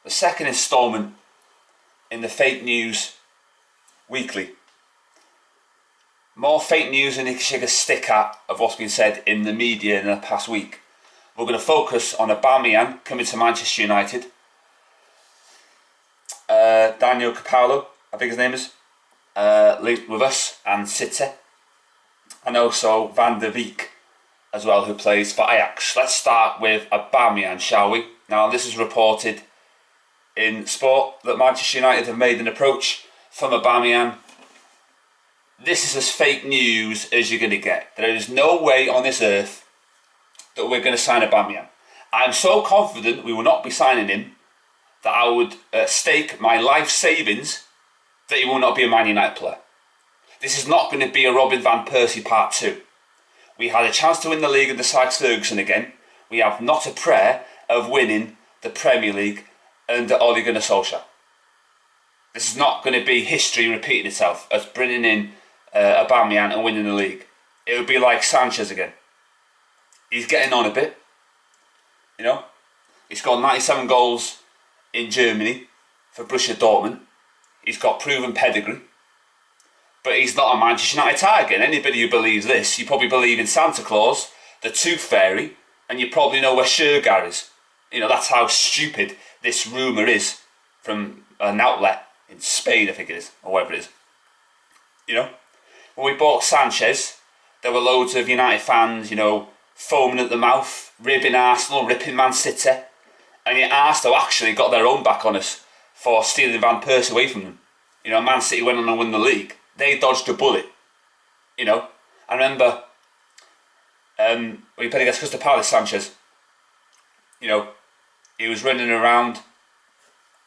the second instalment in the fake news weekly. More fake news than you can shake a stick at of what's been said in the media in the past week. We're going to focus on Aubameyang coming to Manchester United. Daniel Capello, I think his name is, linked with us and City. And also Van der Beek as well, who plays for Ajax. Let's start with Aubameyang, shall we? Now, this is reported in Sport that Manchester United have made an approach from Aubameyang. This is as fake news as you're going to get. There is no way on this earth that we're going to sign Aubameyang. I'm so confident we will not be signing him that I would stake my life savings that he will not be a Man United player. This is not going to be a Robin Van Persie part 2. We had a chance to win the league under Sykes Ferguson again. We have not a prayer of winning the Premier League under Ole Gunnar Solskjaer. This is not going to be history repeating itself as bringing in Aubameyang and winning the league. It would be like Sanchez again. He's getting on a bit, you know. He's got 97 goals in Germany for Borussia Dortmund. He's got proven pedigree. But he's not a Manchester United target. Anybody who believes this, you probably believe in Santa Claus, the Tooth Fairy, and you probably know where Shergar is. You know, that's how stupid this rumour is from an outlet in Spain, I think it is, or wherever it is. You know, when we bought Sanchez, there were loads of United fans, you know, foaming at the mouth, ribbing Arsenal, ripping Man City, and yet Arsenal actually got their own back on us for stealing Van Persie away from them. You know, Man City went on and won the league. They dodged a bullet. You know, I remember when he played against Crystal Palace, Sanchez, you know, he was running around.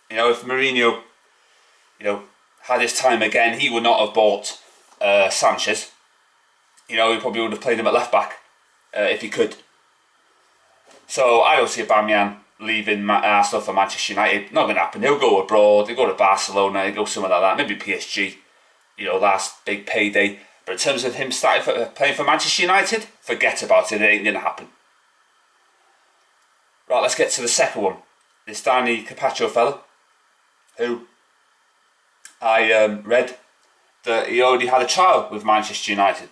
You know, if Mourinho, you know, had his time again, he would not have bought Sanchez. You know, he probably would have played him at left back if he could. So I don't see Aubameyang leaving Arsenal for Manchester United. Not going to happen. He'll go abroad. He'll go to Barcelona. He'll go somewhere like that. Maybe PSG. You know, last big payday. But in terms of him playing for Manchester United, forget about it. It ain't going to happen. Right, let's get to the second one. This Donny Capello fella, who I read that he already had a child with Manchester United.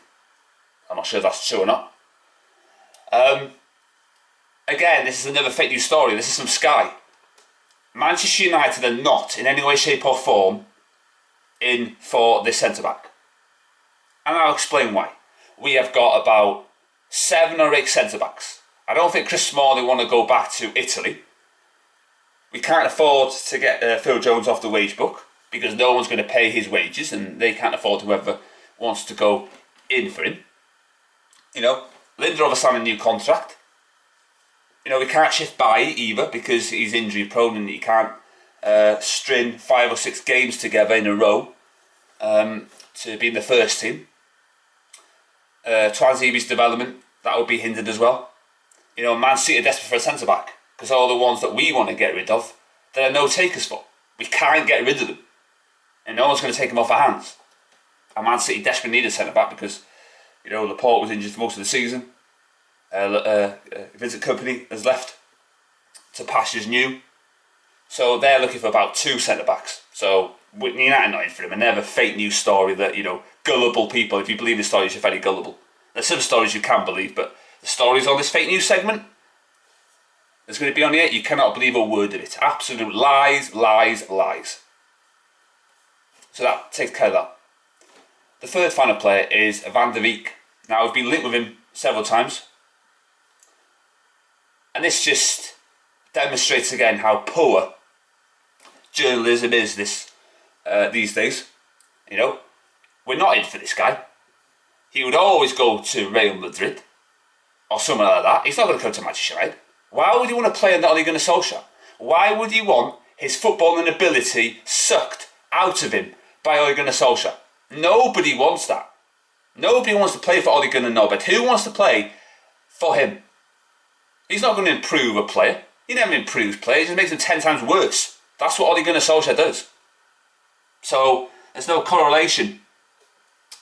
I'm not sure if that's true or not. Again, this is another fake news story. This is from Sky. Manchester United are not in any way, shape or form in for this centre-back. And I'll explain why. We have got about 7 or 8 centre-backs. I don't think Chris Smalling want to go back to Italy. We can't afford to get Phil Jones off the wage book because no one's going to pay his wages and they can't afford whoever wants to go in for him. You know, Lindelof signed a new contract. You know, we can't shift by either because he's injury prone and he can't string 5 or 6 games together in a row to be in the first team. Twanzebe's development, that would be hindered as well. You know, Man City are desperate for a centre-back because all the ones that we want to get rid of, there are no takers for. We can't get rid of them. And no one's going to take them off our hands. And Man City desperately need a centre-back because, you know, Laporte was injured for most of the season. Vincent Kompany has left to pastures new. So they're looking for about 2 centre-backs. So United not in for him. And they have a fake news story that, you know, gullible people, if you believe the stories, you're very gullible. There's some stories you can believe, but the stories on this fake news segment that's going to be on here, you cannot believe a word of it. Absolute lies, lies, lies. So that takes care of that. The third final player is Van der Beek. Now, I've been linked with him several times. And this just demonstrates again how poor journalism is these days. You know, we're not in for this guy. He would always go to Real Madrid or somewhere like that. He's not going to come to Manchester United. Why would he want to play under Ole Gunnar Solskjaer? Why would he want his footballing ability sucked out of him by Ole Gunnar Solskjaer? Nobody wants that. Nobody wants to play for Ole Gunnar Norbert. Who wants to play for him? He's not going to improve a player. He never improves players. He just makes them 10 times worse. That's what Ole Gunnar Solskjaer does. So there's no correlation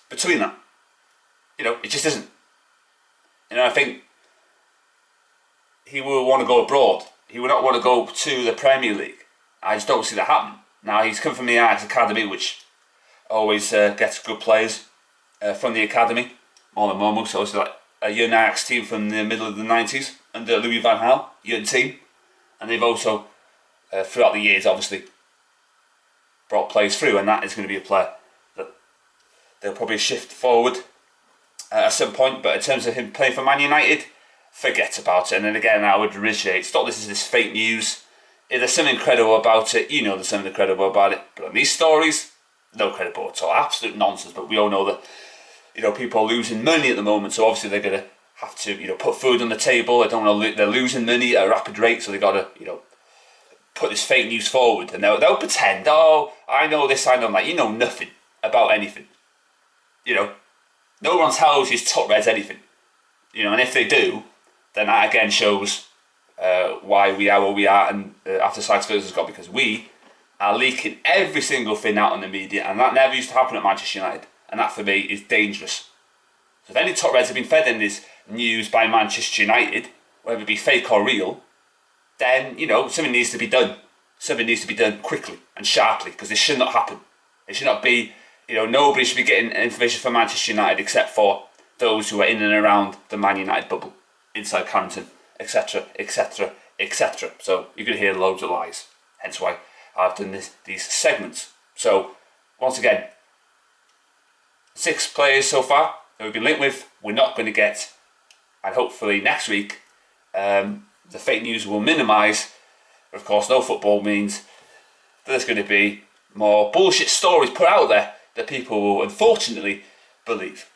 between that. You know, it just isn't. You know, I think he will want to go abroad. He will not want to go to the Premier League. I just don't see that happening. Now, he's come from the Ajax Academy, which always gets good players from the academy, more than normal. So it's like a young Ajax team from the middle of the 90s under Louis van Gaal, young team. And they've also, throughout the years, obviously, brought players through, and that is going to be a player that they'll probably shift forward at some point. But in terms of him playing for Man United, forget about it. And then again, I would reiterate, stop listening to this fake news. If there's something credible about it, you know there's something credible about it. But on these stories, no credible at all. Absolute nonsense. But we all know that, you know, people are losing money at the moment, so obviously they're going to have to, you know, put food on the table. I don't know, they're losing money at a rapid rate, so they got to, you know, put this fake news forward, and they'll pretend, oh, I know this, I know that. You know nothing about anything. You know, no one tells you top Reds anything. You know, and if they do, then that again shows why we are where we are, and after Sykes has got, because we are leaking every single thing out on the media, and that never used to happen at Manchester United, and that for me is dangerous. So if any top Reds have been fed in this news by Manchester United, whether it be fake or real, then, you know, something needs to be done. Something needs to be done quickly and sharply, because this should not happen. It should not be, you know, nobody should be getting information from Manchester United except for those who are in and around the Man United bubble, inside Carrington, etc, etc, etc. So you're going to hear loads of lies, hence why I've done these segments. So, once again, 6 players so far that we've been linked with, we're not going to get, and hopefully next week, the fake news will minimise. Of course, no football means that there's going to be more bullshit stories put out there that people will unfortunately believe.